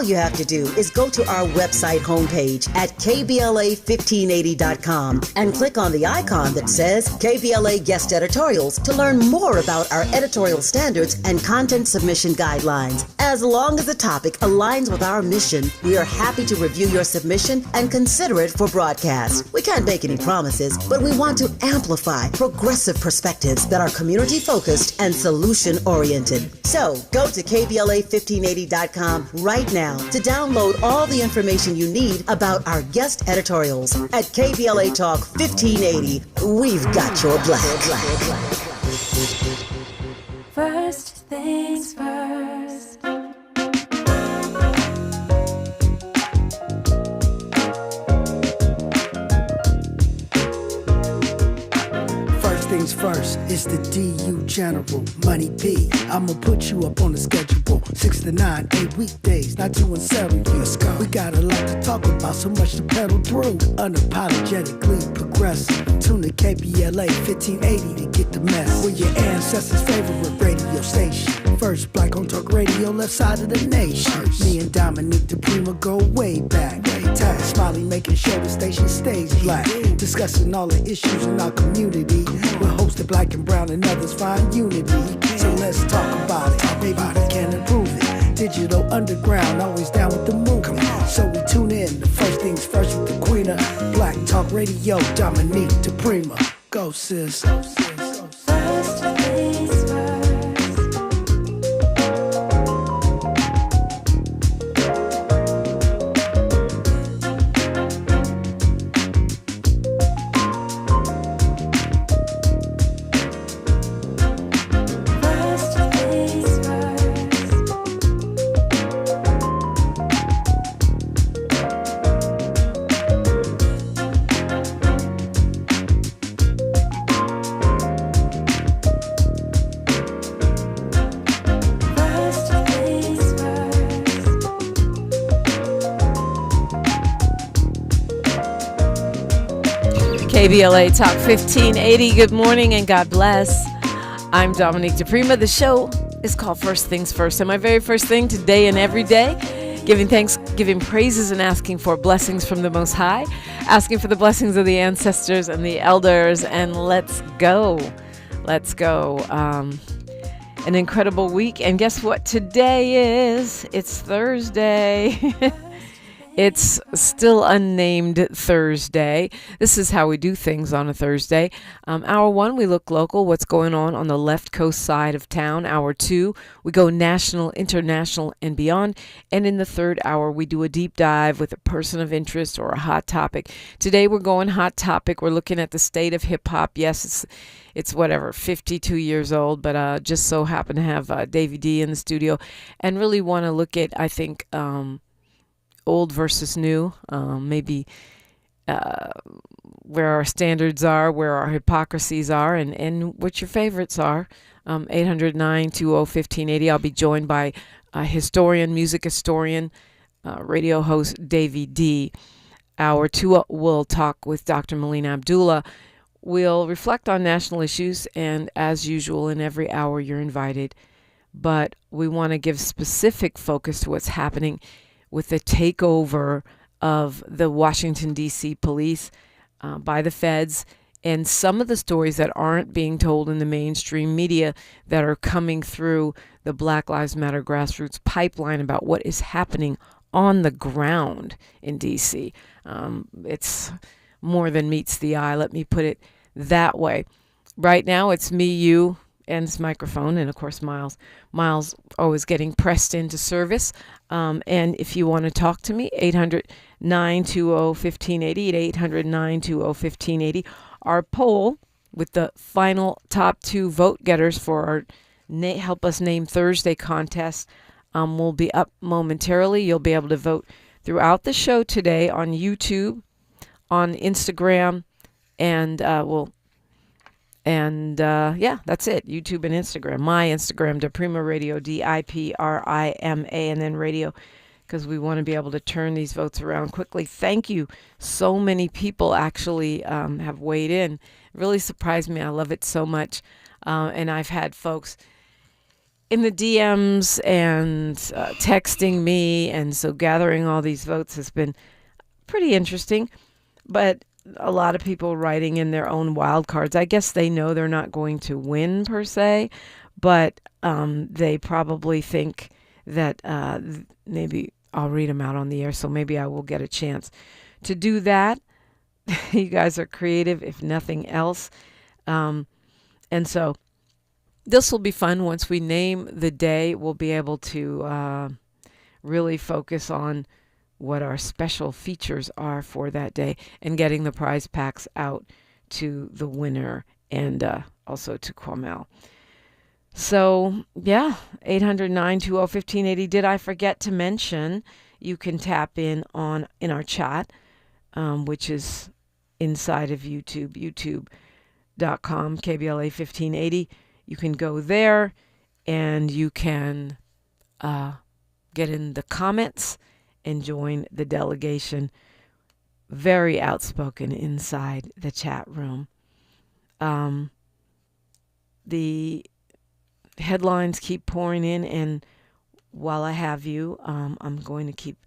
All you have to do is go to our website homepage at KBLA1580.com and click on the icon that says KBLA Guest Editorials to learn more about our editorial standards and content submission guidelines. As long as the topic aligns with our mission, we are happy to review your submission and consider it for broadcast. We can't make any promises, but we want to amplify progressive perspectives that are community-focused and solution-oriented. So, go to KBLA1580.com right now to download all the information you need about our guest editorials. At KBLA Talk 1580, we've got your black. First things first. Things first, it's the DU General, Money B. I'ma put you up on the schedule. 6 to 9, 8 weekdays, not doing serious. We got a lot to talk about, so much to pedal through. Unapologetically progressive. Tune to KBLA 1580 to get the mess. We're your ancestors' favorite radio station. First black on talk radio, left side of the nation. Me and Dominique DiPrima go way back. Tag Smiley making sure the station stays black. Discussing all the issues in our community. We're hosted black and brown and others find unity. So let's talk about it. Maybe we can improve it. Digital underground, always down with the move. So we tune in. The first things first with the queen of Black Talk Radio, Dominique DiPrima. Go sis. First things first. KBLA Talk 1580. Good morning and God bless. I'm Dominique DiPrima. The show is called First Things First. And my very first thing today and every day, giving thanks, giving praises, and asking for blessings from the Most High, asking for the blessings of the ancestors and the elders. And let's go. Let's go. An incredible week. And guess what today is? It's Thursday. It's still unnamed Thursday. This is how we do things on a Thursday. Hour one, we look local, what's going on the left coast side of town. Hour two, we go national, international, and beyond. And in the third hour, we do a deep dive with a person of interest or a hot topic. Today, we're going hot topic. We're looking at the state of hip hop. Yes, it's whatever, 52 years old, but just so happen to have Davey D in the studio and really want to look at, I think, old versus new, maybe where our standards are, where our hypocrisies are, and what your favorites are. 800-920-1580. I'll be joined by music historian, radio host Davey D. Hour two, we'll talk with Dr. Melina Abdullah. We'll reflect on national issues, and as usual, in every hour, you're invited. But we want to give specific focus to what's happening with the takeover of the Washington, D.C. police by the feds, and some of the stories that aren't being told in the mainstream media that are coming through the Black Lives Matter grassroots pipeline about what is happening on the ground in D.C. It's more than meets the eye, let me put it that way. Right now, it's me, you, and this microphone, and of course Miles always getting pressed into service. And if you want to talk to me, 800-920-1580 at 800-920-1580. Our poll with the final top two vote getters for our Help Us Name Thursday contest will be up momentarily. You'll be able to vote throughout the show today on YouTube, on Instagram, and that's it. YouTube and Instagram. My Instagram, DiPrima Radio, DiPrima, and then radio, because we want to be able to turn these votes around quickly. Thank you. So many people actually have weighed in. It really surprised me. I love it so much. And I've had folks in the DMs and texting me, and so gathering all these votes has been pretty interesting. But a lot of people writing in their own wild cards. I guess they know they're not going to win per se, but they probably think that maybe I'll read them out on the air, so maybe I will get a chance to do that. You guys are creative, if nothing else. And so this will be fun. Once we name the day, we'll be able to really focus on what our special features are for that day and getting the prize packs out to the winner and also to Kwamel. So, yeah, 800-920-1580. Did I forget to mention you can tap in our chat, which is inside of YouTube, youtube.com, KBLA 1580. You can go there and you can get in the comments and join the delegation. Very outspoken inside the chat room. The headlines keep pouring in, and while I have you, I'm going to keep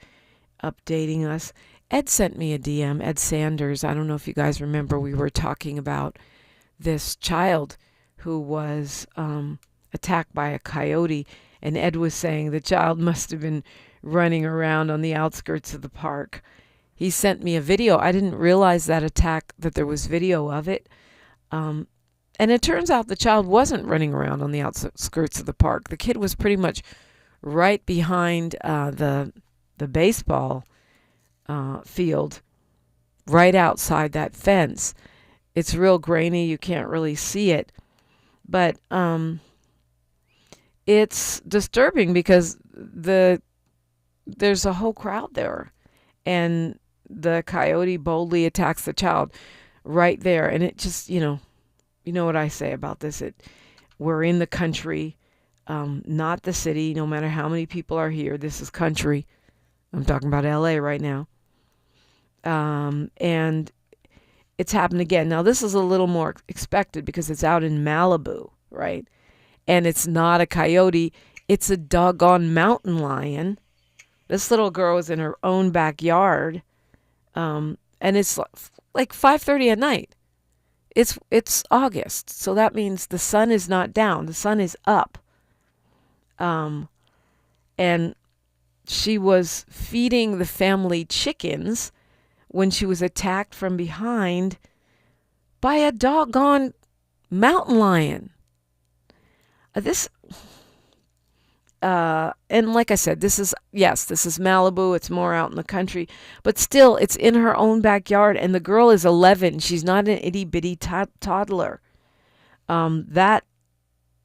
updating us. Ed sent me a DM, Ed Sanders. I don't know if you guys remember, we were talking about this child who was attacked by a coyote, and Ed was saying the child must have been running around on the outskirts of the park. He sent me a video. I didn't realize that there was video of it. And it turns out the child wasn't running around on the outskirts of the park. The kid was pretty much right behind the baseball field, right outside that fence. It's real grainy. You can't really see it. But it's disturbing because there's a whole crowd there, and the coyote boldly attacks the child right there. And it just, you know what I say about this. We're in the country, not the city. No matter how many people are here, this is country. I'm talking about LA right now. And it's happened again. Now, this is a little more expected because it's out in Malibu, right? And it's not a coyote. It's a doggone mountain lion. This little girl is in her own backyard. And it's like 5:30 at night. It's August. So that means the sun is not down. The sun is up. And she was feeding the family chickens when she was attacked from behind by a doggone mountain lion. And like I said, this is Malibu. It's more out in the country, but still, it's in her own backyard. And the girl is 11. She's not an itty bitty toddler. That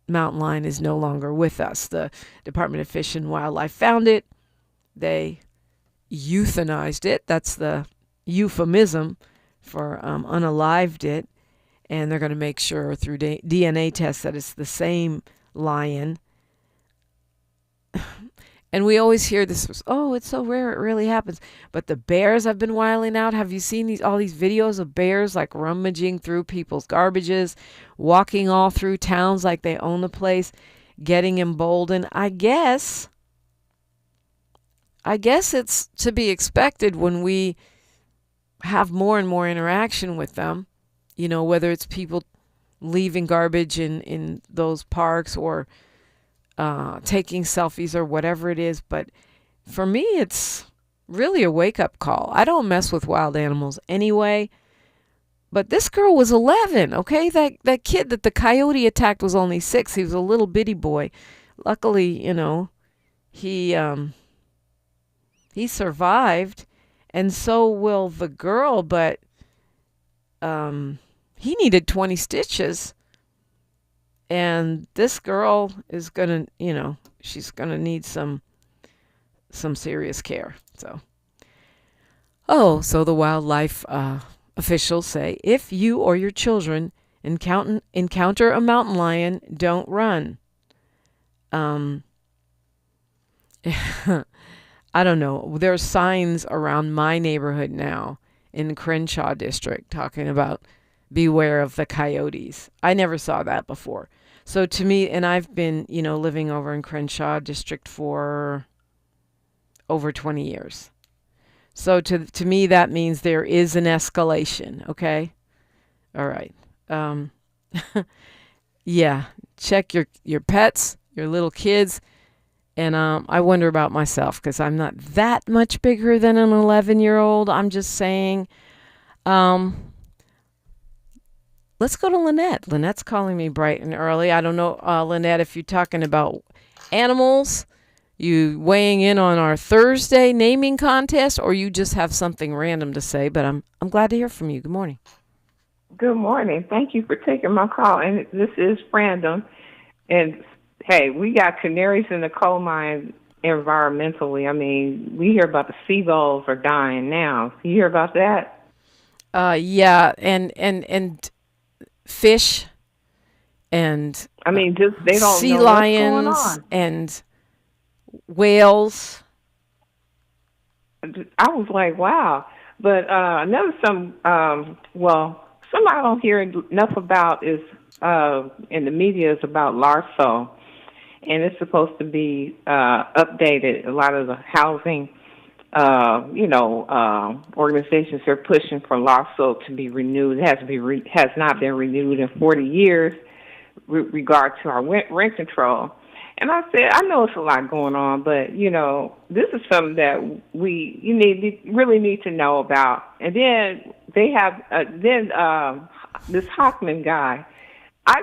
mountain lion is no longer with us. The Department of Fish and Wildlife found it. They euthanized it. That's the euphemism for unalived it. And they're going to make sure through DNA tests that it's the same lion. And we always hear this, it's so rare, it really happens. But the bears have been wilding out. Have you seen all these videos of bears like rummaging through people's garbages, walking all through towns like they own the place, getting emboldened? I guess it's to be expected when we have more and more interaction with them, whether it's people leaving garbage in those parks or taking selfies or whatever it is. But for me, it's really a wake-up call. I don't mess with wild animals anyway. But this girl was 11, okay? That kid that the coyote attacked was only 6. He was a little bitty boy. Luckily, he survived, and so will the girl, but he needed 20 stitches. And this girl is going to, she's going to need some serious care. So the wildlife officials say, if you or your children encounter a mountain lion, don't run. I don't know. There's signs around my neighborhood now in Crenshaw District talking about beware of the coyotes. I never saw that before. So to me, and I've been, living over in Crenshaw District for over 20 years. So to me, that means there is an escalation. Okay. All right. Yeah. Check your pets, your little kids. And I wonder about myself because I'm not that much bigger than an 11-year-old. I'm just saying. Let's go to Lynette. Lynette's calling me bright and early. I don't know, Lynette, if you're talking about animals, you weighing in on our Thursday naming contest, or you just have something random to say. But I'm glad to hear from you. Good morning. Good morning. Thank you for taking my call. And this is Brandon. And hey, we got canaries in the coal mine environmentally. I mean, we hear about the seagulls are dying now. You hear about that? Yeah, and fish and I mean, just they don't sea know lions what's going on. and whales. I was like, wow. But another something I don't hear enough about is in the media is about LARSO, and it's supposed to be updated. A lot of the housing, organizations are pushing for LARSO to be renewed. It has not been renewed in 40 years with regard to our rent control. And I said, I know it's a lot going on, but this is something that you really need to know about. And then they have this Hochman guy. I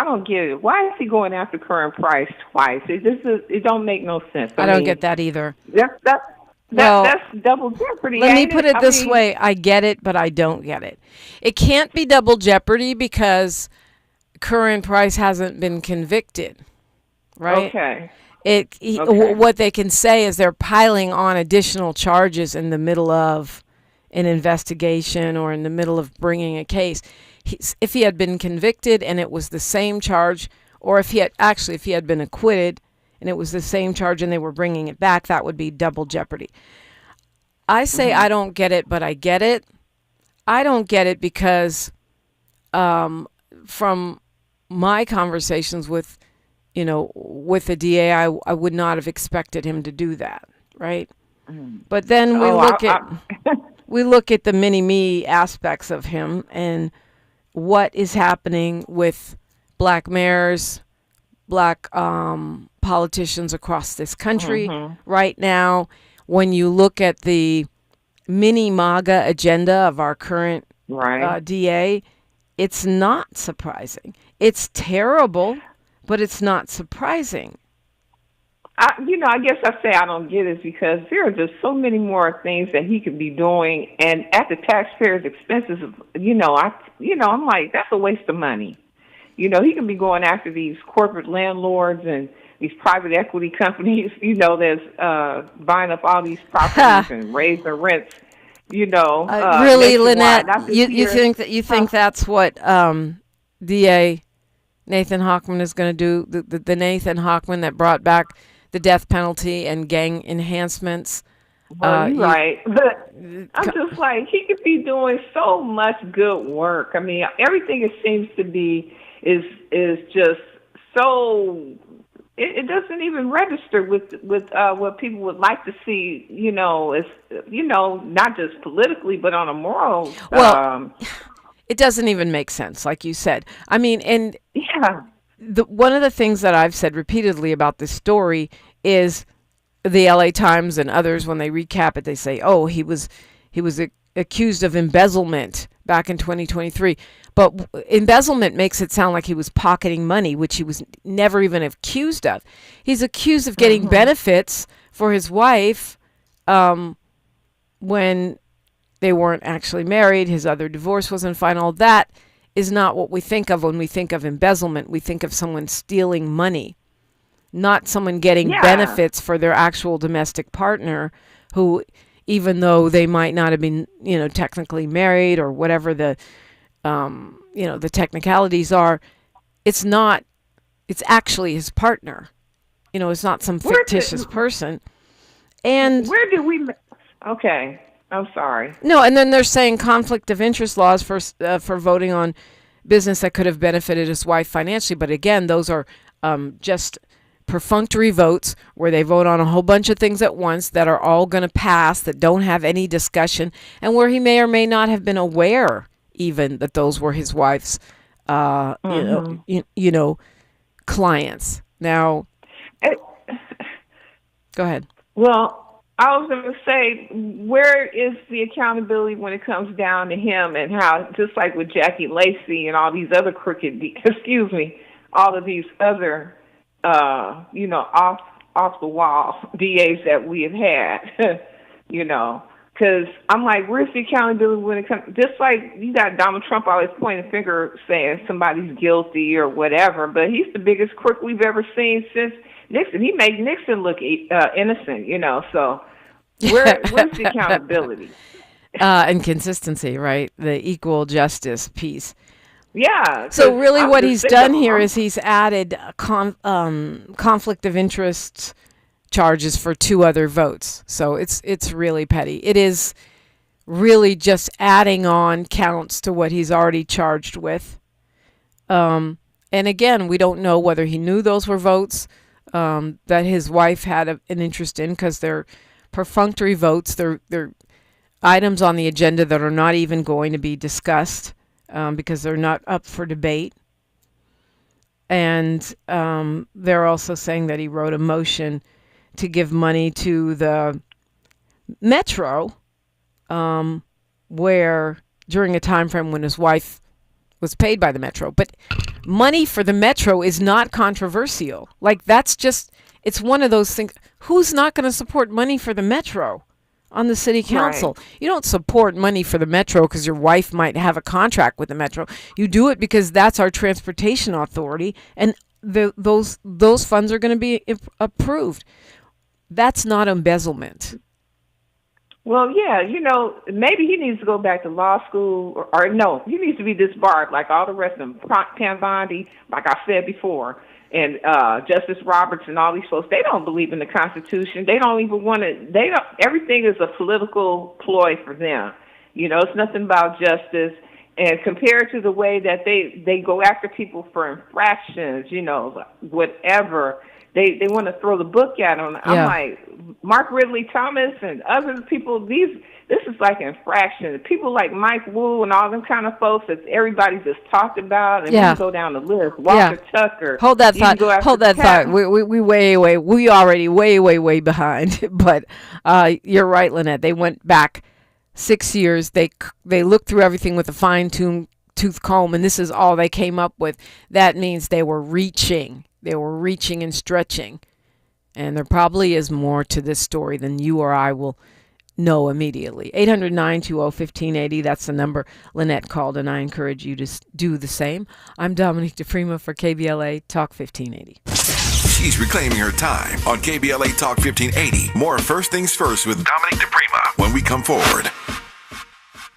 don't get it. Why is he going after Curren Price twice? It don't make no sense. I don't get that either. That's double jeopardy. Let me put it this way. I get it, but I don't get it. It can't be double jeopardy because Curren Price hasn't been convicted, right? Okay. What they can say is they're piling on additional charges in the middle of an investigation or in the middle of bringing a case. If he had been convicted and it was the same charge, or if he had been acquitted and it was the same charge and they were bringing it back, that would be double jeopardy. I say I don't get it, but I get it. I don't get it because from my conversations with the DA, I would not have expected him to do that, right? But then we look at the mini-me aspects of him and what is happening with black mayors, black politicians across this country right now. When you look at the mini MAGA agenda of our current DA, it's not surprising. It's terrible, but it's not surprising. I guess I say I don't get it because there are just so many more things that he could be doing, and at the taxpayers' expenses. I'm like, that's a waste of money. He can be going after these corporate landlords and these private equity companies. That's buying up all these properties and raise their rents. Really, Lynette, you think that's what DA Nathan Hochman is going to do? The Nathan Hochman that brought back the death penalty and gang enhancements. Well, you're right. But I'm just like, he could be doing so much good work. I mean, everything it seems to be is just so. It doesn't even register with what people would like to see. Not just politically, but on a moral. Well, it doesn't even make sense, like you said. I mean, and yeah. One of the things that I've said repeatedly about this story is the LA Times and others, when they recap it, they say, oh, he was accused of embezzlement back in 2023. But embezzlement makes it sound like he was pocketing money, which he was never even accused of. He's accused of getting benefits for his wife when they weren't actually married. His other divorce wasn't final. That is not what we think of when we think of embezzlement. We think of someone stealing money, not someone getting benefits for their actual domestic partner who, even though they might not have been, technically married or whatever the technicalities are, it's actually his partner. It's not some fictitious person. And where did we? Okay. I'm sorry. No, and then they're saying conflict of interest laws for voting on business that could have benefited his wife financially. But again, those are just perfunctory votes where they vote on a whole bunch of things at once that are all going to pass, that don't have any discussion, and where he may or may not have been aware even that those were his wife's, clients. Now, go ahead. Well, I was going to say, where is the accountability when it comes down to him, and how, just like with Jackie Lacey and all these other all of these other, off the wall DAs that we have had, because I'm like, where's the accountability when it comes? Just like you got Donald Trump always pointing a finger saying somebody's guilty or whatever, but he's the biggest crook we've ever seen since Nixon. He made Nixon look innocent, so where's the accountability? And consistency, right? The equal justice piece. Yeah. So really what he's done here is he's added conflict of interest charges for 2 other votes. So it's really petty. It is really just adding on counts to what he's already charged with. And again, we don't know whether he knew those were votes that his wife had an interest in, because they're perfunctory votes. They're items on the agenda that are not even going to be discussed because they're not up for debate. And they're also saying that he wrote a motion to give money to the Metro, where during a time frame when his wife was paid by the Metro. But money for the Metro is not controversial. Like, that's just, it's one of those things. Who's not going to support money for the Metro on the city council? Right. You don't support money for the Metro because your wife might have a contract with the Metro. You do it because that's our transportation authority, and those funds are going to be approved. That's not embezzlement. Well, yeah, maybe he needs to go back to law school, or no, he needs to be disbarred like all the rest of them. Pam Bondi, like I said before, and Justice Roberts and all these folks, they don't believe in the Constitution. They don't even want to, everything is a political ploy for them. It's nothing about justice. And compared to the way that they go after people for infractions, whatever, they want to throw the book at them. Yeah. I'm like, Mark Ridley Thomas and other people, this is like infraction. People like Mike Wu and all them kind of folks that everybody just talked about, and we can go down the list. Walter Tucker. Hold that thought. We already way behind. But you're right, Lynette. They went back 6 years. They looked through everything with a fine-tooth comb, and this is all they came up with. That means they were reaching. They were reaching and stretching. And there probably is more to this story than you or I will know immediately. 800-920-1580. That's the number Lynette called, and I encourage you to do the same. I'm Dominique DiPrima for KBLA Talk 1580. She's reclaiming her time on KBLA Talk 1580. More First Things First with Dominique DiPrima when we come forward.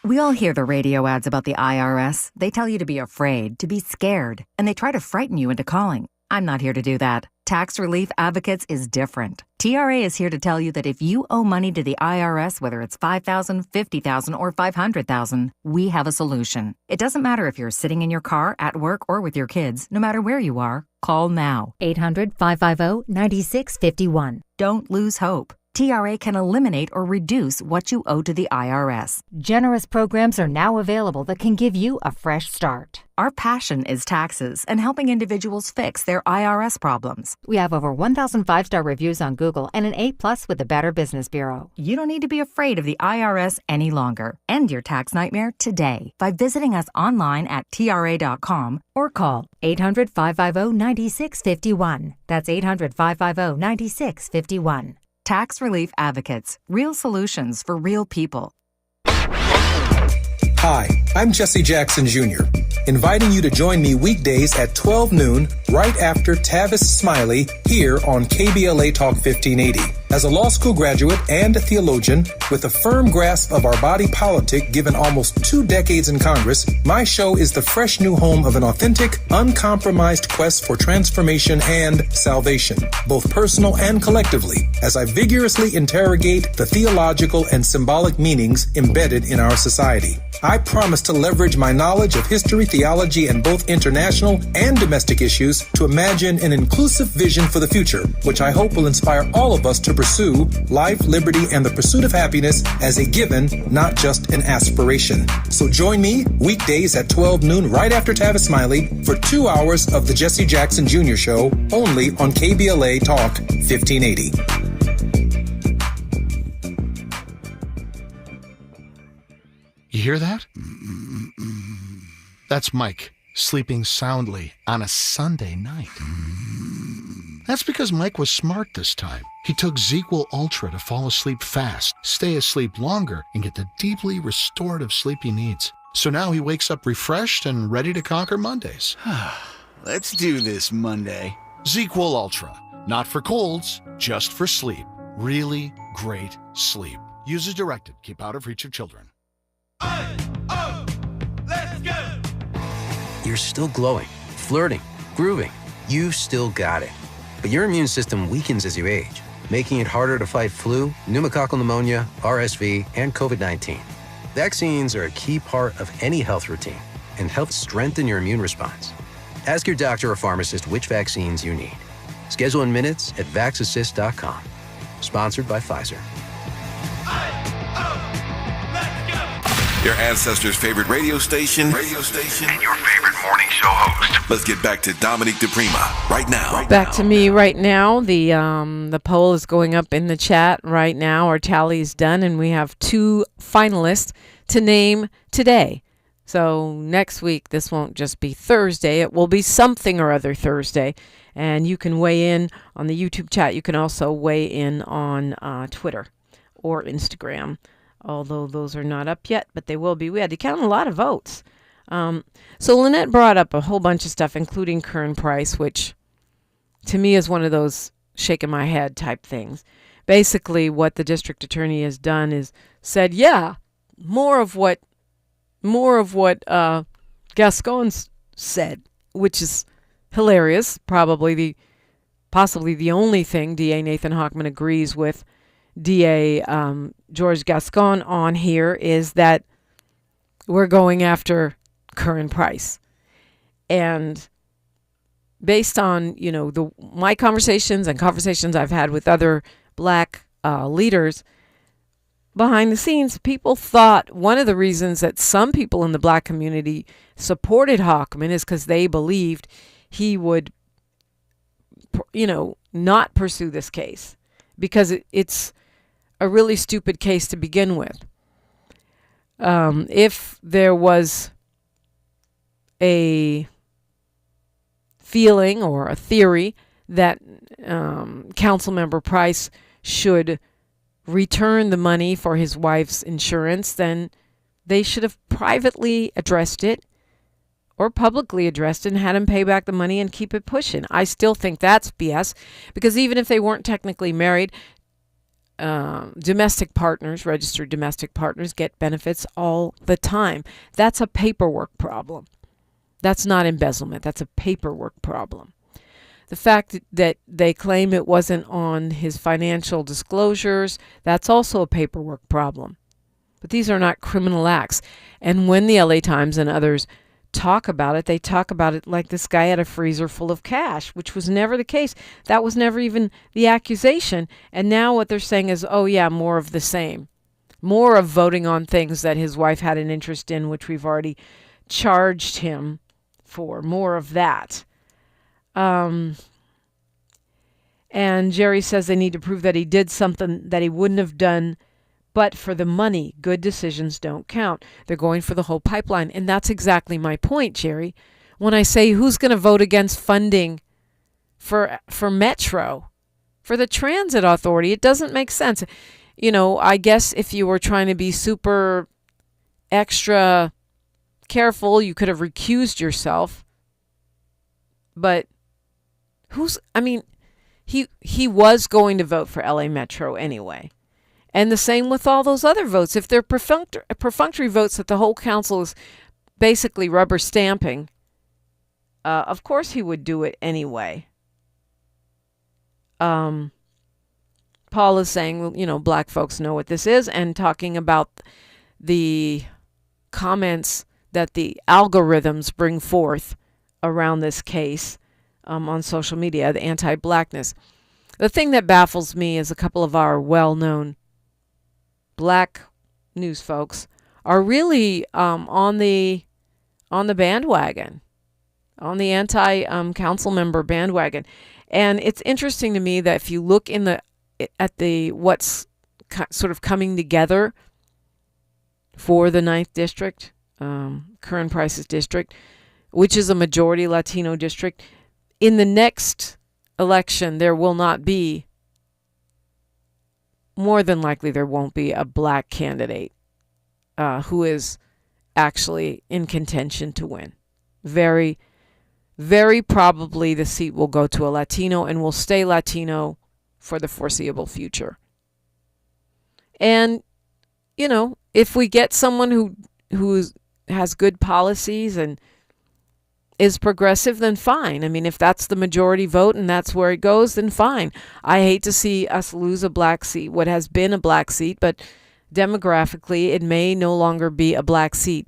We all hear the radio ads about the IRS. They tell you to be afraid, to be scared, and they try to frighten you into calling. I'm not here to do that. Tax Relief Advocates is different. TRA is here to tell you that if you owe money to the IRS, whether it's $5,000, $50,000, or $500,000, we have a solution. It doesn't matter if you're sitting in your car, at work, or with your kids. No matter where you are, call now. 800-550-9651. Don't lose hope. TRA can eliminate or reduce what you owe to the IRS. Generous programs are now available that can give you a fresh start. Our passion is taxes and helping individuals fix their IRS problems. We have over 1,000 5-star reviews on Google and an A+ with the Better Business Bureau. You don't need to be afraid of the IRS any longer. End your tax nightmare today by visiting us online at TRA.com or call 800-550-9651. That's 800-550-9651. Tax Relief Advocates. Real solutions for real people. Hi, I'm Jesse Jackson Jr., inviting you to join me weekdays at 12 noon, right after Tavis Smiley, here on KBLA Talk 1580. As a law school graduate and a theologian, with a firm grasp of our body politic given almost 2 decades in Congress, my show is the fresh new home of an authentic, uncompromised quest for transformation and salvation, both personal and collectively, as I vigorously interrogate the theological and symbolic meanings embedded in our society. I promise to leverage my knowledge of history culinary theology and both international and domestic issues to imagine an inclusive vision for the future, which I hope will inspire all of us to pursue life, liberty, and the pursuit of happiness as a given, not just an aspiration. So join me weekdays at 12 noon right after Tavis Smiley for 2 hours of the Jesse Jackson Jr. Show only on KBLA Talk 1580. You hear that? That's Mike sleeping soundly on a Sunday night. That's because Mike was smart this time. He took ZzzQuil Ultra to fall asleep fast, stay asleep longer, and get the deeply restorative sleep he needs. So now he wakes up refreshed and ready to conquer Mondays. Let's do this Monday. ZzzQuil Ultra. Not for colds, just for sleep. Really great sleep. Use as directed. Keep out of reach of children. Let's go! You're still glowing, flirting, grooving. You've still got it. But your immune system weakens as you age, making it harder to fight flu, pneumococcal pneumonia, RSV, and COVID-19. Vaccines are a key part of any health routine and help strengthen your immune response. Ask your doctor or pharmacist which vaccines you need. Schedule in minutes at vaxassist.com. Sponsored by Pfizer. Your ancestors' favorite radio station, and your favorite morning show host. Let's get back to Dominique DiPrima right now. Back to me right now. The poll is going up in the chat right now. Our tally is done, and we have 2 finalists to name today. So next week, this won't just be Thursday. It will be something or other Thursday. And you can weigh in on the YouTube chat. You can also weigh in on Twitter or Instagram. Although those are not up yet, but they will be. We had to count a lot of votes. So Lynette brought up a whole bunch of stuff, including Curren Price, which to me is one of those shaking my head type things. Basically, what the district attorney has done is said, yeah, more of what Gascon said, which is hilarious. Possibly the only thing DA Nathan Hochman agrees with DA George Gascon on here is that we're going after Curren Price. And based on, my conversations and conversations I've had with other black leaders, behind the scenes, people thought one of the reasons that some people in the black community supported Hochman is because they believed he would, not pursue this case because it's a really stupid case to begin with. If there was a feeling or a theory that Councilmember Price should return the money for his wife's insurance, then they should have privately addressed it or publicly addressed it and had him pay back the money and keep it pushing. I still think that's BS because even if they weren't technically married, domestic partners, registered domestic partners, get benefits all the time. That's a paperwork problem. That's not embezzlement. That's a paperwork problem. The fact that they claim it wasn't on his financial disclosures, that's also a paperwork problem. But these are not criminal acts. And when the LA Times and others talk about it, they talk about it like this guy had a freezer full of cash, which was never the case. That was never even the accusation. And now what they're saying is, oh yeah, more of the same. More of voting on things that his wife had an interest in, which we've already charged him for. More of that. And Jerry says they need to prove that he did something that he wouldn't have done but for the money. Good decisions don't count. They're going for the whole pipeline. And that's exactly my point, Jerry. When I say who's going to vote against funding for Metro, for the transit authority, it doesn't make sense. I guess if you were trying to be super extra careful, you could have recused yourself. But he was going to vote for LA Metro anyway. And the same with all those other votes. If they're perfunctory votes that the whole council is basically rubber stamping, of course he would do it anyway. Paul is saying, black folks know what this is, and talking about the comments that the algorithms bring forth around this case on social media, the anti-blackness. The thing that baffles me is a couple of our well-known black news folks are really on the bandwagon, on the anti-council member bandwagon. And it's interesting to me that if you look at what's sort of coming together for the 9th District, Curren Price's district, which is a majority Latino district, in the next election, there will not be, more than likely there won't be a black candidate who is actually in contention to win. Very, very probably the seat will go to a Latino and will stay Latino for the foreseeable future. And, you know, if we get someone who has good policies and is progressive, then fine. I mean, if that's the majority vote and that's where it goes, then fine. I hate to see us lose a black seat, what has been a black seat, but demographically it may no longer be a black seat.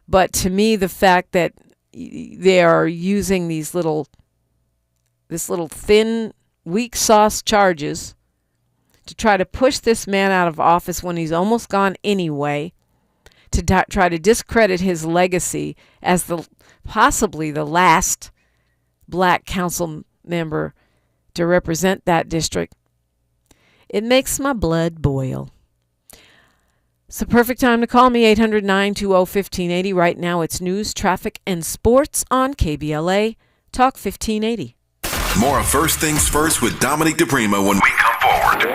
But to me, the fact that they are using this little thin, weak sauce charges to try to push this man out of office when he's almost gone anyway, to try to discredit his legacy as possibly the last black council member to represent that district, it makes my blood boil. It's the perfect time to call me, 800-920-1580. Right now it's news, traffic, and sports on KBLA Talk 1580. More of First Things First with Dominique DiPrima when we come forward.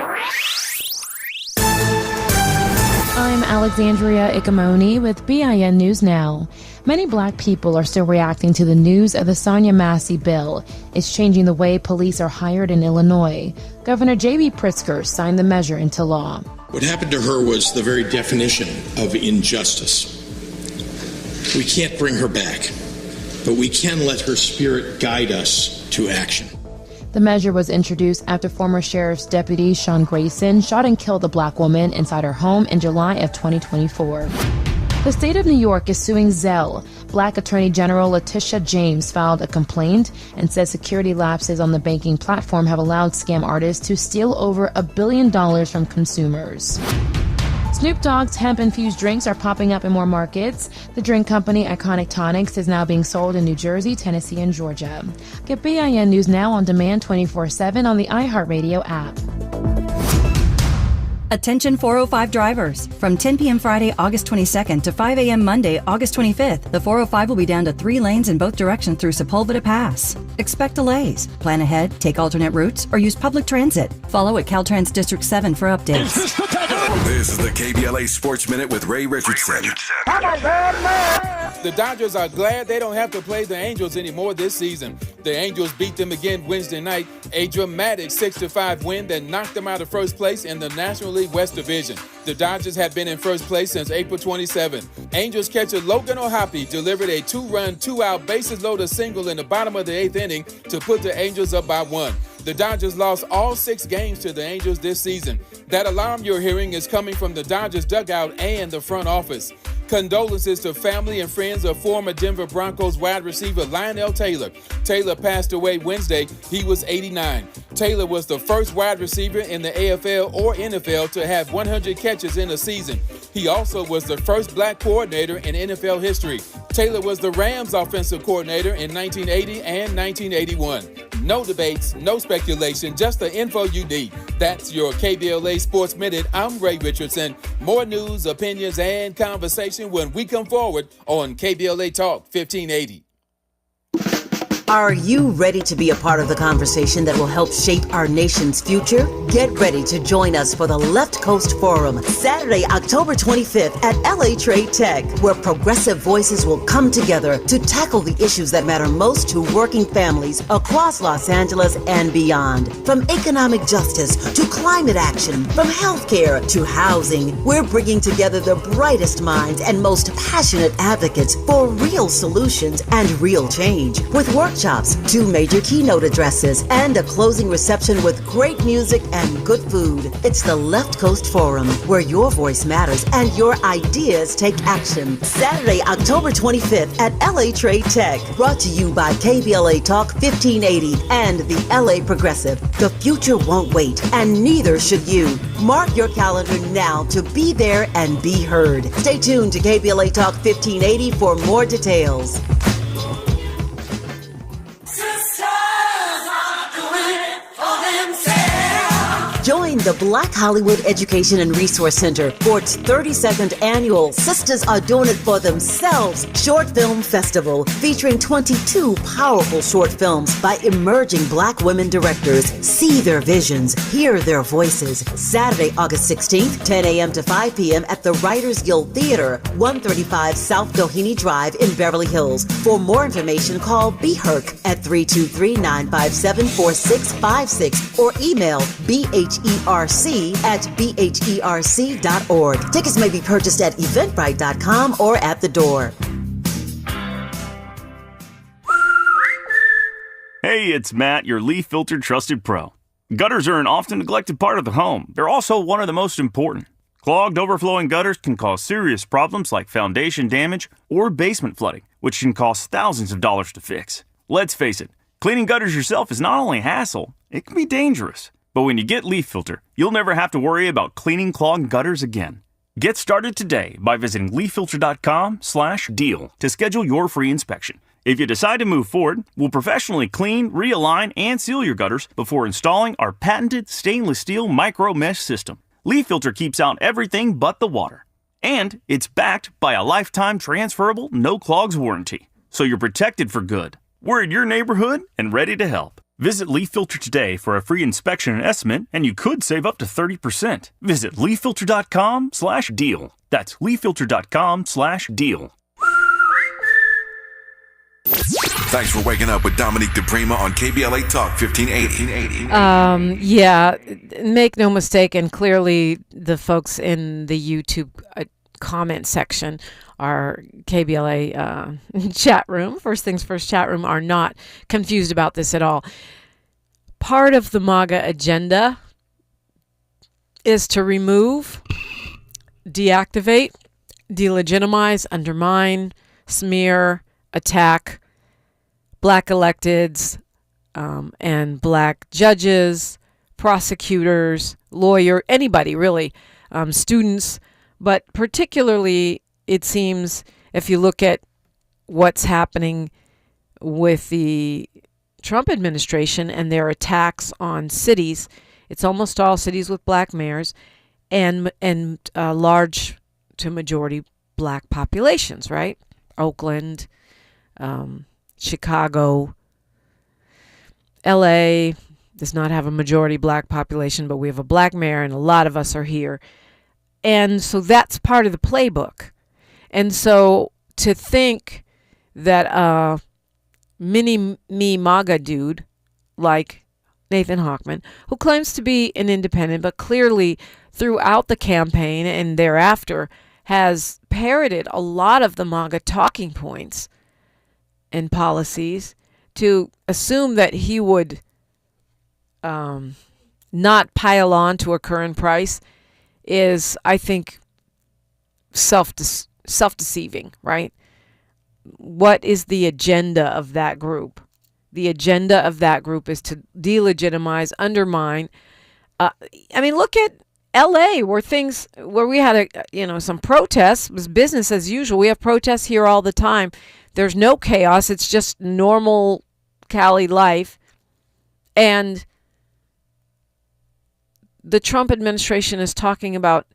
I'm Alexandria Ikamoni with BIN News Now. Many black people are still reacting to the news of the Sonia Massey bill. It's changing the way police are hired in Illinois. Governor J.B. Pritzker signed the measure into law. What happened to her was the very definition of injustice. We can't bring her back, but we can let her spirit guide us to action. The measure was introduced after former Sheriff's Deputy Sean Grayson shot and killed a black woman inside her home in July of 2024. The state of New York is suing Zelle. Black Attorney General Letitia James filed a complaint and says security lapses on the banking platform have allowed scam artists to steal over $1 billion from consumers. Snoop Dogg's hemp-infused drinks are popping up in more markets. The drink company Iconic Tonics is now being sold in New Jersey, Tennessee, and Georgia. Get BIN News Now on demand 24/7 on the iHeartRadio app. Attention 405 drivers. From 10 p.m. Friday, August 22nd to 5 a.m. Monday, August 25th, the 405 will be down to 3 lanes in both directions through Sepulveda Pass. Expect delays. Plan ahead, take alternate routes, or use public transit. Follow at Caltrans District 7 for updates. This is the KBLA Sports Minute with Ray Richardson. The Dodgers are glad they don't have to play the Angels anymore this season. The Angels beat them again Wednesday night, a dramatic 6-5 win that knocked them out of first place in the National League West Division. The Dodgers have been in first place since April 27. Angels catcher Logan O'Hoppe delivered a 2-run, 2-out bases-loaded single in the bottom of the 8th inning to put the Angels up by 1. The Dodgers lost all 6 games to the Angels this season. That alarm you're hearing is coming from the Dodgers dugout and the front office. Condolences to family and friends of former Denver Broncos wide receiver Lionel Taylor. Taylor passed away Wednesday. He was 89. Taylor was the first wide receiver in the AFL or NFL to have 100 catches in a season. He also was the first black coordinator in NFL history. Taylor was the Rams offensive coordinator in 1980 and 1981. No debates, no speculation, just the info you need. That's your KBLA Sports Minute. I'm Ray Richardson. More news, opinions, and conversation when we come forward on KBLA Talk 1580. Are you ready to be a part of the conversation that will help shape our nation's future? Get ready to join us for the Left Coast Forum, Saturday, October 25th at LA Trade Tech, where progressive voices will come together to tackle the issues that matter most to working families across Los Angeles and beyond. From economic justice to climate action, from healthcare to housing, we're bringing together the brightest minds and most passionate advocates for real solutions and real change. With workshops workshops, 2 major keynote addresses, and a closing reception with great music and good food. It's the Left Coast Forum, where your voice matters and your ideas take action. Saturday, October 25th at LA Trade Tech. Brought to you by KBLA Talk 1580 and the LA Progressive. The future won't wait, and neither should you. Mark your calendar now to be there and be heard. Stay tuned to KBLA Talk 1580 for more details. Join the Black Hollywood Education and Resource Center for its 32nd annual Sisters Are Doing It For Themselves Short Film Festival, featuring 22 powerful short films by emerging Black women directors. See their visions, hear their voices. Saturday, August 16th, 10 a.m. to 5 p.m. at the Writers Guild Theater, 135 South Doheny Drive in Beverly Hills. For more information, call BHERC at 323-957-4656 or email BHERC@bherc.org. Tickets may be purchased at eventbrite.com or at the door. Hey, it's Matt, your leaf filter trusted pro. Gutters are an often neglected part of the home. They're also one of the most important. Clogged, overflowing gutters can cause serious problems like foundation damage or basement flooding, which can cost thousands of dollars to fix. Let's face it, cleaning gutters yourself is not only a hassle, it can be dangerous. But when you get Leaf Filter, you'll never have to worry about cleaning clogged gutters again. Get started today by visiting leaffilter.com/deal to schedule your free inspection. If you decide to move forward, we'll professionally clean, realign, and seal your gutters before installing our patented stainless steel micro mesh system. Leaf Filter keeps out everything but the water. And it's backed by a lifetime transferable no clogs warranty. So you're protected for good. We're in your neighborhood and ready to help. Visit Leaf Filter today for a free inspection and estimate, and you could save up to 30%. Visit leaffilter.com/deal. That's leaffilter.com/deal. Thanks for waking up with Dominique DiPrima on KBLA Talk 1580. Yeah, make no mistake, and clearly the folks in the YouTube comment section, our KBLA chat room, First Things First chat room, are not confused about this at all. Part of the MAGA agenda is to remove, deactivate, delegitimize, undermine, smear, attack Black electeds and Black judges, prosecutors, lawyer, anybody really, students. But particularly, it seems, if you look at what's happening with the Trump administration and their attacks on cities, it's almost all cities with Black mayors and large to majority Black populations, right? Oakland, Chicago, LA does not have a majority Black population, but we have a Black mayor and a lot of us are here. And so that's part of the playbook. And so to think that a mini-me MAGA dude like Nathan Hochman, who claims to be an independent, but clearly throughout the campaign and thereafter has parroted a lot of the MAGA talking points and policies, to assume that he would not pile on to a Curren Price is, I think, self-deceiving, right? What is the agenda of that group? The agenda of that group is to delegitimize, undermine. Look at LA, where we had some protests. It was business as usual. We have protests here all the time. There's no chaos. It's just normal Cali life. And the Trump administration is talking about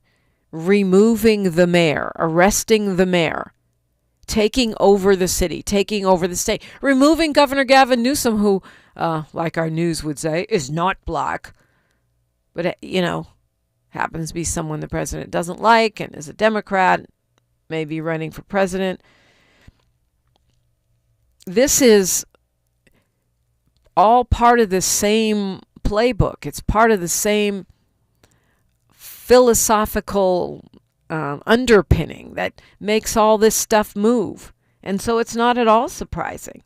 removing the mayor, arresting the mayor, taking over the city, taking over the state, removing Governor Gavin Newsom, who, like our news would say, is not Black, but, happens to be someone the president doesn't like and is a Democrat, maybe running for president. This is all part of the same playbook. It's part of the same philosophical underpinning that makes all this stuff move. And so it's not at all surprising.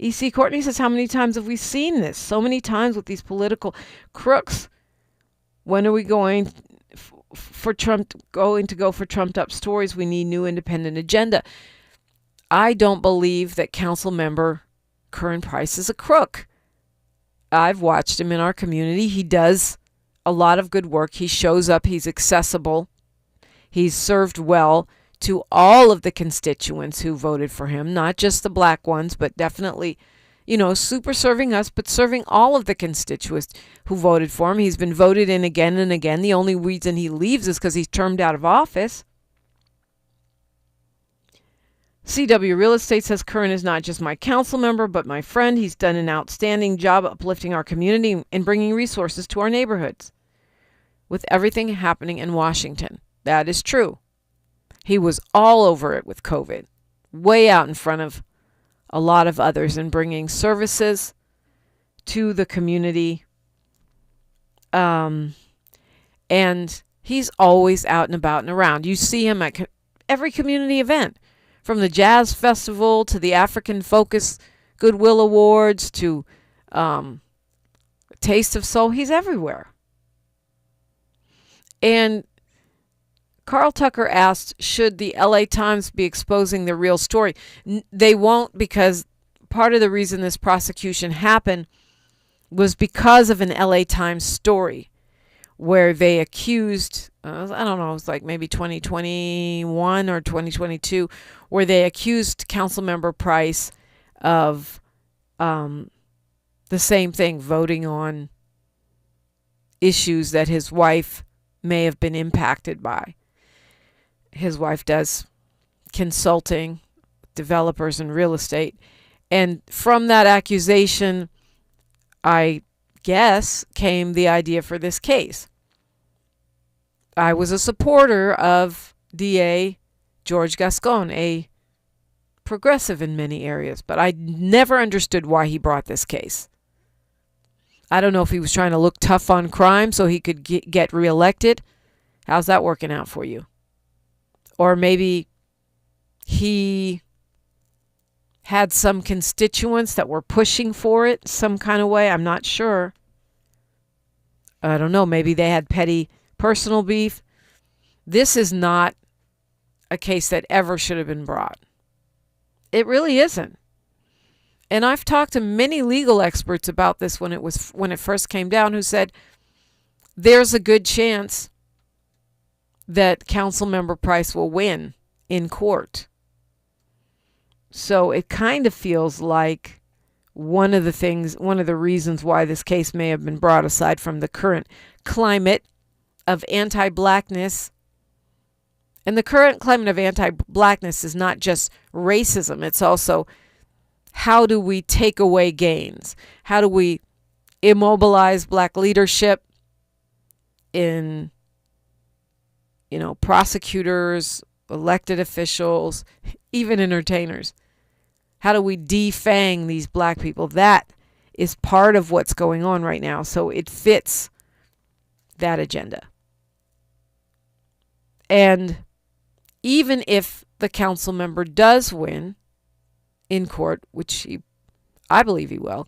E.C. Courtney says, how many times have we seen this? So many times with these political crooks. When are we going for Trump, going to go for trumped up stories? We need new independent agenda. I don't believe that Councilmember Curren Price is a crook. I've watched him in our community. He does a lot of good work. He shows up. He's accessible. He's served well to all of the constituents who voted for him, not just the black ones, but definitely, super serving us, but serving all of the constituents who voted for him. He's been voted in again and again. The only reason he leaves is because he's termed out of office. CW Real Estate says Curren is not just my council member, but my friend. He's done an outstanding job uplifting our community and bringing resources to our neighborhoods. With everything happening in Washington, that is true. He was all over it with COVID, way out in front of a lot of others and bringing services to the community. And he's always out and about and around. You see him at every community event, from the Jazz Festival to the African Focus Goodwill Awards to Taste of Soul. He's everywhere. And Carl Tucker asked, should the LA Times be exposing the real story? They won't, because part of the reason this prosecution happened was because of an LA Times story where they accused, I don't know, it was like maybe 2021 or 2022, where they accused Councilmember Price of the same thing, voting on issues that his wife may have been impacted by. His wife does consulting, developers and real estate. And from that accusation, I guess, came the idea for this case. I was a supporter of DA George Gascon, a progressive in many areas, but I never understood why he brought this case. I don't know if he was trying to look tough on crime so he could get reelected. How's that working out for you? Or maybe he had some constituents that were pushing for it some kind of way. I'm not sure. I don't know. Maybe they had petty personal beef. This is not a case that ever should have been brought. It really isn't. And I've talked to many legal experts about this when it first came down, who said there's a good chance that Councilmember Price will win in court. So it kind of feels like one of the reasons why this case may have been brought, aside from the current climate of anti-blackness. And the current climate of anti-blackness is not just racism. It's also, how do we take away gains? How do we immobilize black leadership in, prosecutors, elected officials, even entertainers? How do we defang these black people? That is part of what's going on right now. So it fits that agenda. And even if the council member does win in court, which I believe he will,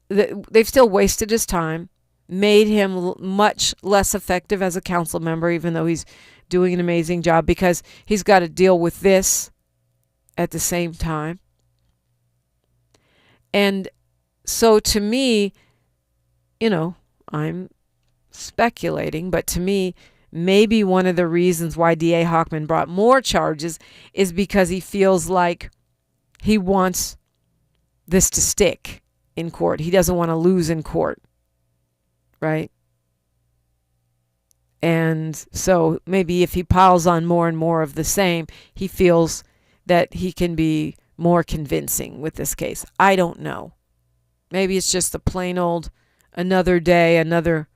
they've still wasted his time, made him much less effective as a council member, even though he's doing an amazing job, because he's got to deal with this at the same time. And so to me, I'm speculating, but to me, maybe one of the reasons why DA Hochman brought more charges is because he feels like he wants this to stick in court. He doesn't want to lose in court, right? And so maybe if he piles on more and more of the same, he feels that he can be more convincing with this case. I don't know. Maybe it's just a plain old another day, another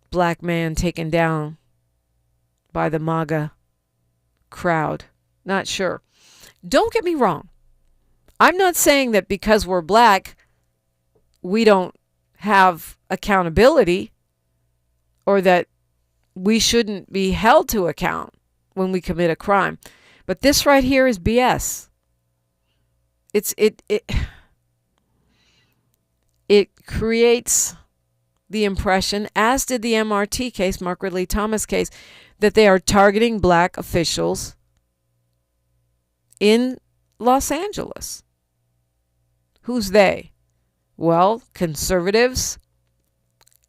black man taken down by the MAGA crowd. Not sure. Don't get me wrong. I'm not saying that because we're black, we don't have accountability, or that we shouldn't be held to account when we commit a crime. But this right here is BS. it creates the impression, as did the MRT case, Mark Ridley Thomas case, that they are targeting black officials in Los Angeles. Who's they? Well, conservatives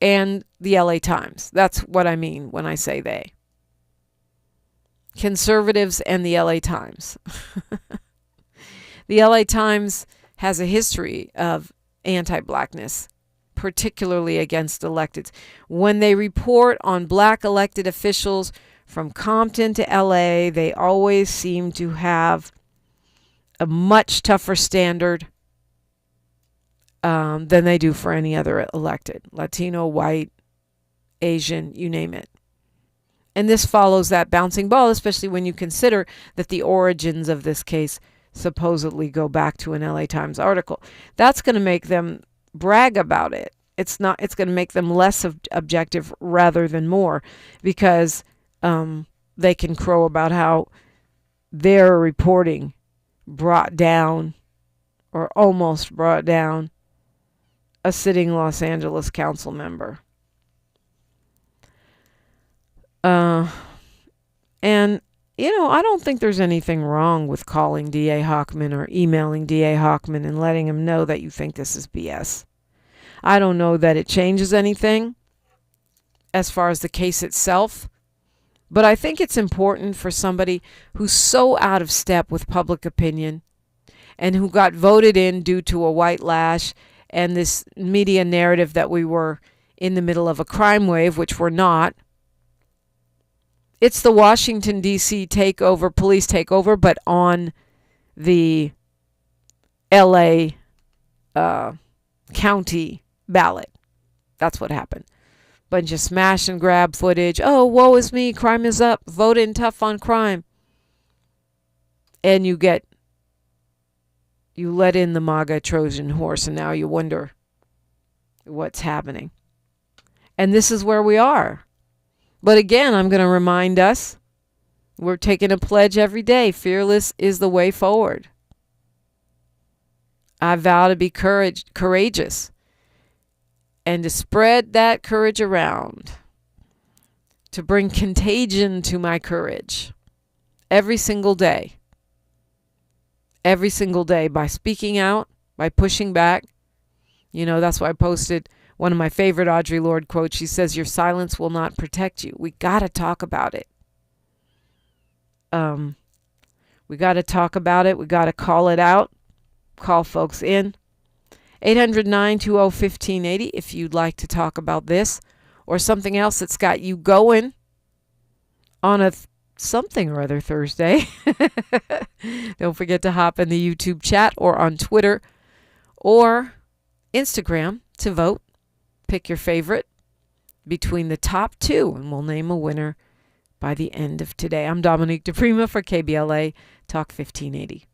and the LA Times. That's what I mean when I say they. Conservatives and the LA Times. The LA Times has a history of anti-blackness, particularly against electeds. When they report on black elected officials from Compton to LA, they always seem to have a much tougher standard than they do for any other elected. Latino, white, Asian, you name it. And this follows that bouncing ball, especially when you consider that the origins of this case supposedly go back to an LA Times article. That's going to make them brag about it. It's going to make them less objective rather than more, because they can crow about how their reporting brought down or almost brought down a sitting Los Angeles council member. And, I don't think there's anything wrong with calling D.A. Hochman or emailing D.A. Hochman and letting him know that you think this is BS. I don't know that it changes anything as far as the case itself, but I think it's important for somebody who's so out of step with public opinion and who got voted in due to a white lash and this media narrative that we were in the middle of a crime wave, which we're not. It's the Washington, D.C. takeover, police takeover, but on the L.A. County ballot. That's what happened. Bunch of smash and grab footage. Oh, woe is me. Crime is up. Vote in tough on crime. And you let in the MAGA Trojan horse, and now you wonder what's happening. And this is where we are. But again, I'm going to remind us, we're taking a pledge every day. Fearless is the way forward. I vow to be courageous and to spread that courage around, to bring contagion to my courage every single day. Every single day, by speaking out, by pushing back. That's why I posted one of my favorite Audre Lorde quotes. She says, "Your silence will not protect you." We got to talk about it. We got to talk about it. We got to call it out. Call folks in. 800-920-1580 if you'd like to talk about this or something else that's got you going on a something or other Thursday. Don't forget to hop in the YouTube chat or on Twitter or Instagram to vote. Pick your favorite between the top two, and we'll name a winner by the end of today. I'm Dominique DiPrima for KBLA Talk 1580.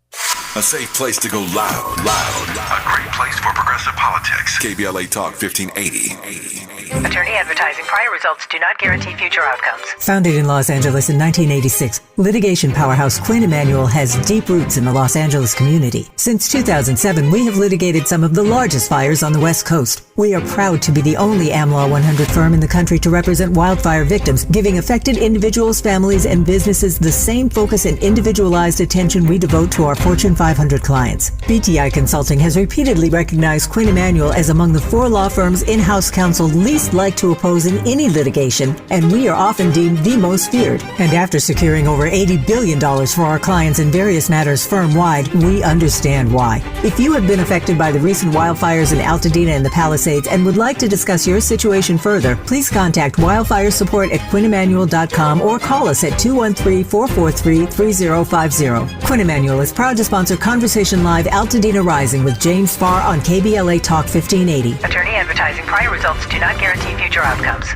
A safe place to go loud. A great place for progressive politics. KBLA Talk 1580. Attorney advertising. Prior results do not guarantee future outcomes. Founded in Los Angeles in 1986, litigation powerhouse Quinn Emanuel has deep roots in the Los Angeles community. Since 2007, we have litigated some of the largest fires on the West Coast. We are proud to be the only AmLaw 100 firm in the country to represent wildfire victims, giving affected individuals, families, and businesses the same focus and individualized attention we devote to our Fortune 500 clients. BTI Consulting has repeatedly recognized Quinn Emanuel as among the 4 law firms in-house counsel least liked to oppose in any litigation, and we are often deemed the most feared. And after securing over $80 billion for our clients in various matters firm-wide, we understand why. If you have been affected by the recent wildfires in Altadena and the Palisades and would like to discuss your situation further, please contact wildfire support at QuinnEmanuel.com or call us at 213-443-3050. Quinn Emanuel is proud to sponsor Conversation Live Altadena Rising with James Farr on KBLA Talk 1580. Attorney advertising. Prior results do not guarantee future outcomes.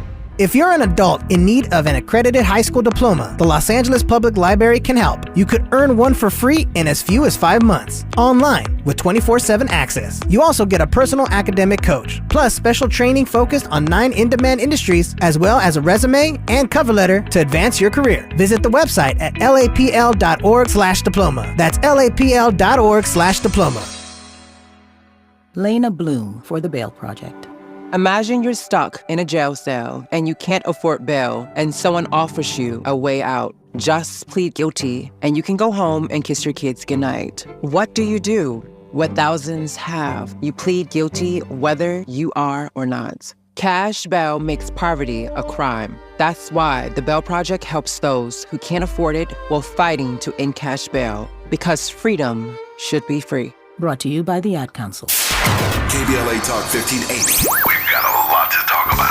If you're an adult in need of an accredited high school diploma, the Los Angeles Public Library can help. You could earn one for free in as few as 5 months, online with 24/7 access. You also get a personal academic coach, plus special training focused on 9 in-demand industries, as well as a resume and cover letter to advance your career. Visit the website at lapl.org/diploma. That's lapl.org/diploma. Lena Bloom for the Bail Project. Imagine you're stuck in a jail cell and you can't afford bail and someone offers you a way out. Just plead guilty and you can go home and kiss your kids goodnight. What do? What thousands have. You plead guilty whether you are or not. Cash bail makes poverty a crime. That's why the Bail Project helps those who can't afford it while fighting to end cash bail. Because freedom should be free. Brought to you by the Ad Council. KBLA Talk 1580. We've got a lot to talk about.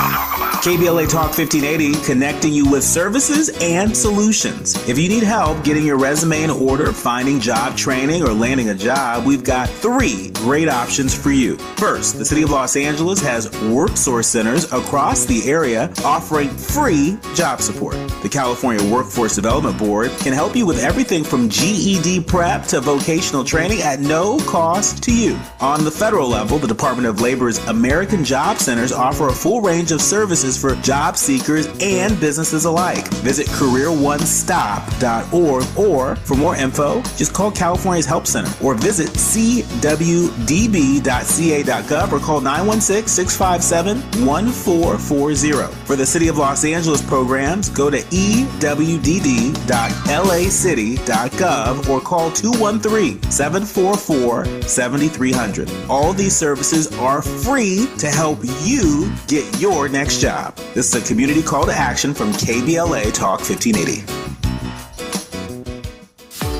KBLA Talk 1580, connecting you with services and solutions. If you need help getting your resume in order, finding job training, or landing a job, we've got 3 great options for you. First, the City of Los Angeles has work source centers across the area offering free job support. The California Workforce Development Board can help you with everything from GED prep to vocational training at no cost to you. On the federal level, the Department of Labor's American Job Centers offer a full range of services for job seekers and businesses alike. Visit careeronestop.org, or for more info, just call California's Help Center or visit cwdb.ca.gov or call 916-657-1440. For the City of Los Angeles programs, go to ewdd.lacity.gov or call 213-744-7300. All these services are free to help you get your next job. This is a community call to action from KBLA Talk 1580.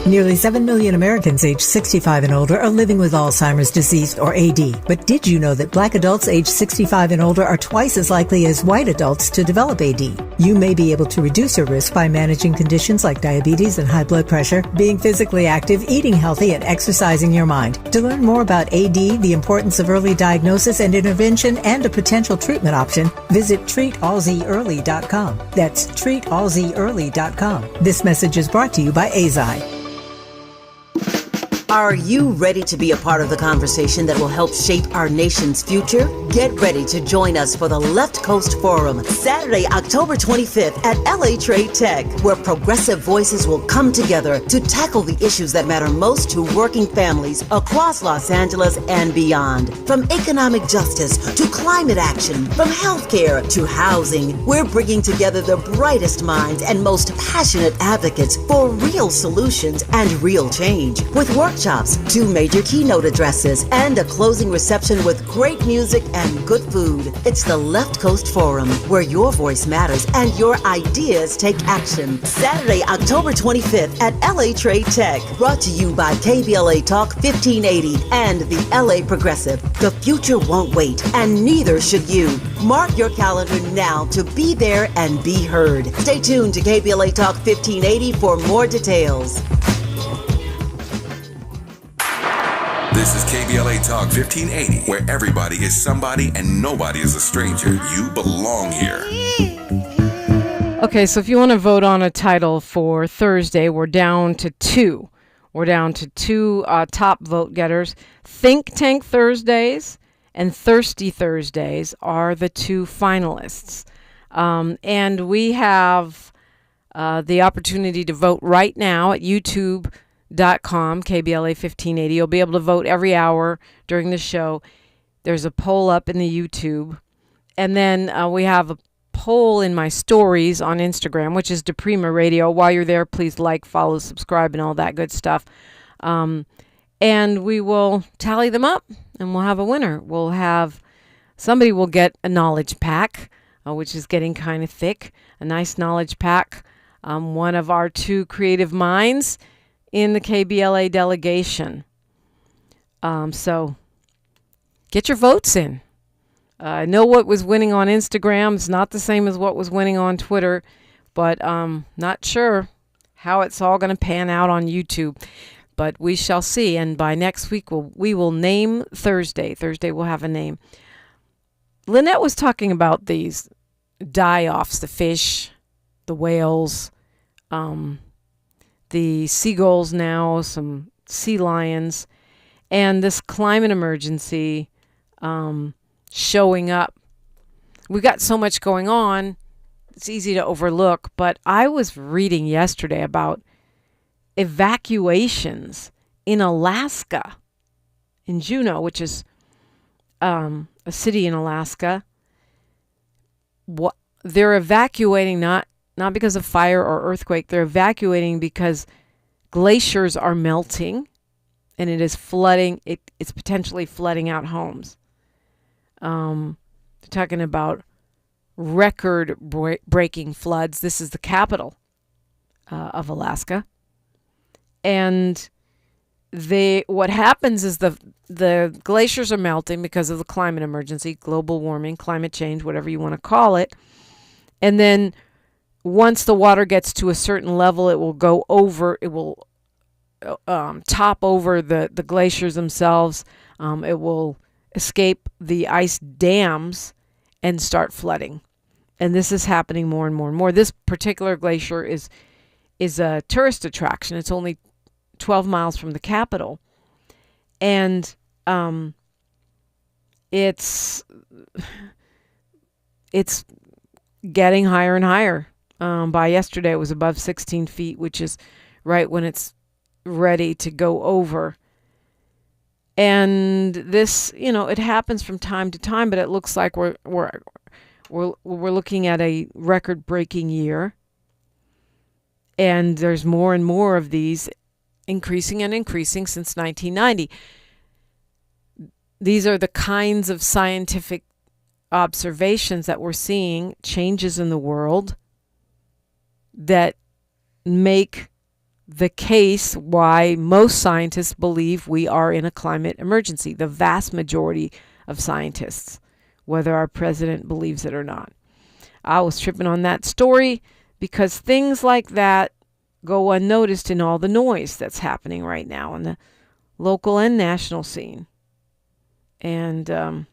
Nearly 7 million Americans aged 65 and older are living with Alzheimer's disease, or AD. But did you know that Black adults aged 65 and older are twice as likely as white adults to develop AD? You may be able to reduce your risk by managing conditions like diabetes and high blood pressure, being physically active, eating healthy, and exercising your mind. To learn more about AD, the importance of early diagnosis and intervention, and a potential treatment option, visit treatalzearly.com. That's treatalzearly.com. This message is brought to you by AZI. Are you ready to be a part of the conversation that will help shape our nation's future? Get ready to join us for the Left Coast Forum, Saturday, October 25th at LA Trade Tech, where progressive voices will come together to tackle the issues that matter most to working families across Los Angeles and beyond. From economic justice to climate action, from healthcare to housing, we're bringing together the brightest minds and most passionate advocates for real solutions and real change. With workshops, 2 major keynote addresses, and a closing reception with great music and good food. It's the Left Coast Forum, where your voice matters and your ideas take action. Saturday, October 25th at LA Trade Tech. Brought to you by KBLA Talk 1580 and the LA Progressive. The future won't wait, and neither should you. Mark your calendar now to be there and be heard. Stay tuned to KBLA Talk 1580 for more details. This is KBLA Talk 1580, where everybody is somebody and nobody is a stranger. You belong here. Okay, so if you want to vote on a title for Thursday, we're down to 2. We're down to 2 top vote getters. Think Tank Thursdays and Thirsty Thursdays are the 2 finalists. And we have the opportunity to vote right now at YouTube.com, KBLA 1580. You'll be able to vote every hour during the show. There's a poll up in the YouTube. And then we have a poll in my stories on Instagram, which is DiPrima Radio. While you're there, please like, follow, subscribe, and all that good stuff. And we will tally them up, and we'll have a winner. Somebody will get a knowledge pack, which is getting kind of thick. A nice knowledge pack. One of our 2 creative minds in the KBLA delegation. So get your votes in. I know what was winning on Instagram is not the same as what was winning on Twitter, but not sure how it's all going to pan out on YouTube. But we shall see. And by next week, we will name Thursday. Thursday will have a name. Lynette was talking about these die-offs, the fish, the whales, the seagulls now, some sea lions, and this climate emergency showing up. We've got so much going on, it's easy to overlook, but I was reading yesterday about evacuations in Alaska, in Juneau, which is a city in Alaska. They're evacuating not because of fire or earthquake. They're evacuating because glaciers are melting, and it is flooding. It's potentially flooding out homes. They're talking about record-breaking floods. This is the capital of Alaska, and what happens is the glaciers are melting because of the climate emergency, global warming, climate change, whatever you want to call it. And then once the water gets to a certain level, it will go over, it will top over the glaciers themselves. It will escape the ice dams and start flooding. And this is happening more and more and more. This particular glacier is a tourist attraction. It's only 12 miles from the capital. And it's getting higher and higher. By yesterday, it was above 16 feet, which is right when it's ready to go over. And this, it happens from time to time, but it looks like we're looking at a record-breaking year. And there's more and more of these increasing and increasing since 1990. These are the kinds of scientific observations that we're seeing, changes in the world that make the case why most scientists believe we are in a climate emergency. The vast majority of scientists, whether our president believes it or not. I was tripping on that story because things like that go unnoticed in all the noise that's happening right now in the local and national scene. And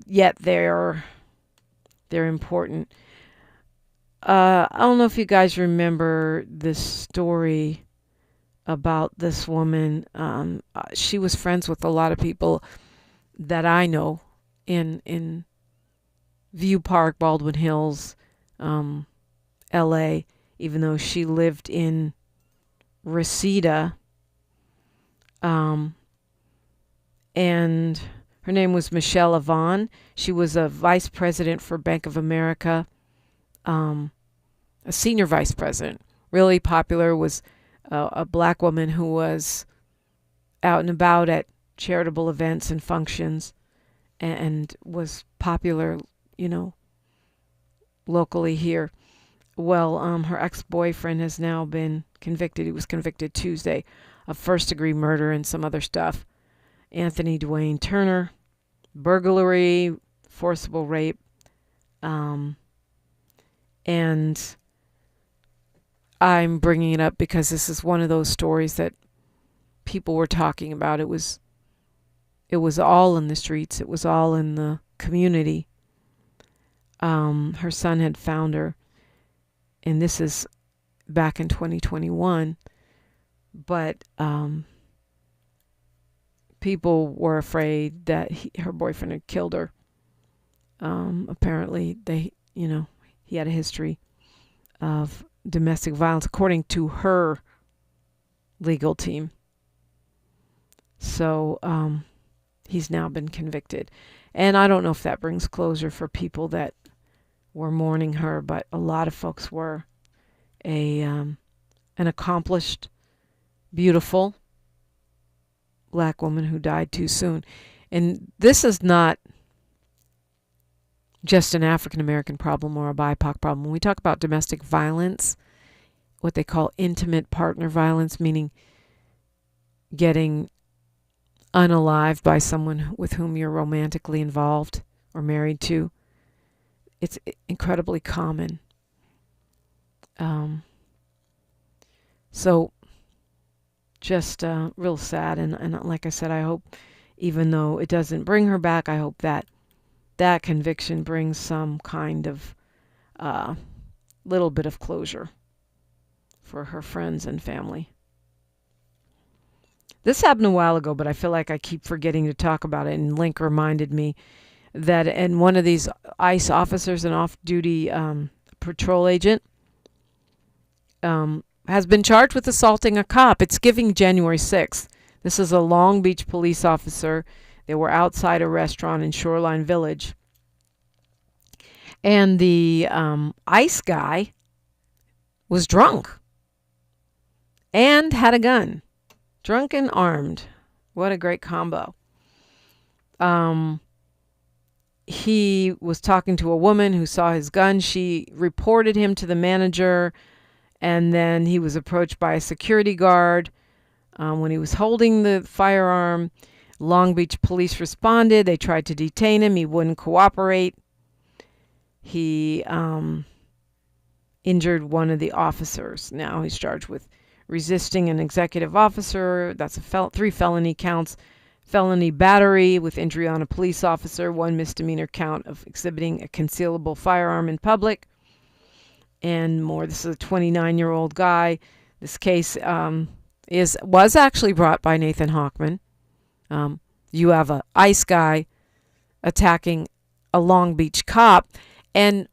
yet they're important. I don't know if you guys remember this story about this woman. She was friends with a lot of people that I know in View Park, Baldwin Hills, LA, even though she lived in Reseda. And her name was Michelle Avon. She was a vice president for Bank of America, a senior vice president. Really popular, was a black woman who was out and about at charitable events and functions and was popular, locally here. Well, her ex-boyfriend has now been convicted. He was convicted Tuesday of first-degree murder and some other stuff. Anthony Dwayne Turner, burglary, forcible rape, and I'm bringing it up because this is one of those stories that people were talking about. It was all in the streets. It was all in the community. Her son had found her, and this is back in 2021, but people were afraid that her boyfriend had killed her. Apparently, he had a history of domestic violence, according to her legal team. So he's now been convicted. And I don't know if that brings closure for people that were mourning her, but a lot of folks were. An accomplished, beautiful black woman who died too soon. And this is not just an African American problem or a BIPOC problem. When we talk about domestic violence, what they call intimate partner violence, meaning getting unalived by someone with whom you're romantically involved or married to, it's incredibly common. So just real sad. And like I said, I hope, even though it doesn't bring her back, I hope that that conviction brings some kind of little bit of closure for her friends and family. This happened a while ago, but I feel like I keep forgetting to talk about it. And Link reminded me that and one of these ICE officers, an off-duty patrol agent, has been charged with assaulting a cop. It's giving January 6th. This is a Long Beach police officer. They were outside a restaurant in Shoreline Village. And the ICE guy was drunk and had a gun. Drunk and armed. What a great combo. He was talking to a woman who saw his gun. She reported him to the manager, and then he was approached by a security guard. When he was holding the firearm, Long Beach police responded. They tried to detain him. He wouldn't cooperate. He injured one of the officers. Now he's charged with resisting an executive officer. That's 3 felony counts. Felony battery with injury on a police officer. 1 misdemeanor count of exhibiting a concealable firearm in public. And more. This is a 29-year-old guy. This case was actually brought by Nathan Hochman. You have a ICE guy attacking a Long Beach cop. And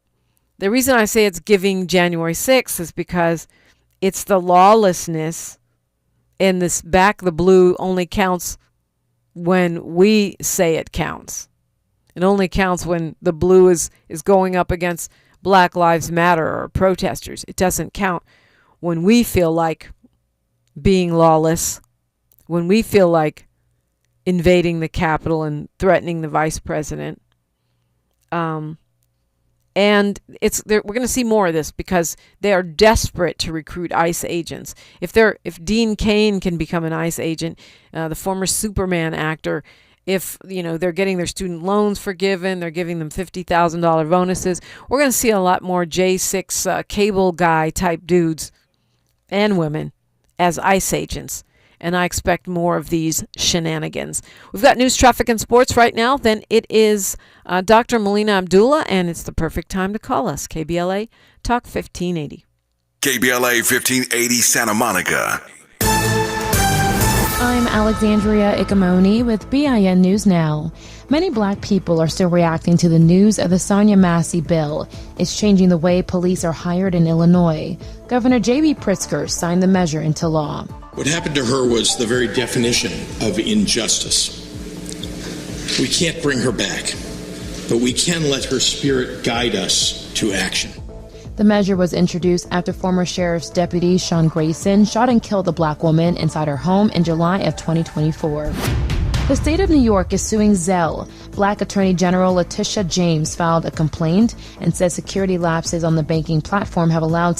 the reason I say it's giving January 6th is because it's the lawlessness, and this back the blue only counts when we say it counts. It only counts when the blue is going up against Black Lives Matter or protesters. It doesn't count when we feel like being lawless, when we feel like invading the Capitol and threatening the vice president. And we're going to see more of this because they are desperate to recruit ICE agents. If Dean Cain can become an ICE agent, the former Superman actor, if they're getting their student loans forgiven, they're giving them $50,000 bonuses. We're going to see a lot more J6 cable guy type dudes and women as ICE agents. And I expect more of these shenanigans. We've got news, traffic, and sports right now. Then it is Dr. Melina Abdullah, and it's the perfect time to call us. KBLA Talk 1580. KBLA 1580 Santa Monica. I'm Alexandria Ikamoni with BIN News Now. Many black people are still reacting to the news of the Sonia Massey bill. It's changing the way police are hired in Illinois. Governor J.B. Pritzker signed the measure into law. What happened to her was the very definition of injustice. We can't bring her back, but we can let her spirit guide us to action. The measure was introduced after former Sheriff's Deputy Sean Grayson shot and killed a black woman inside her home in July of 2024. The state of New York is suing Zelle. Black Attorney General Letitia James filed a complaint and said security lapses on the banking platform have allowed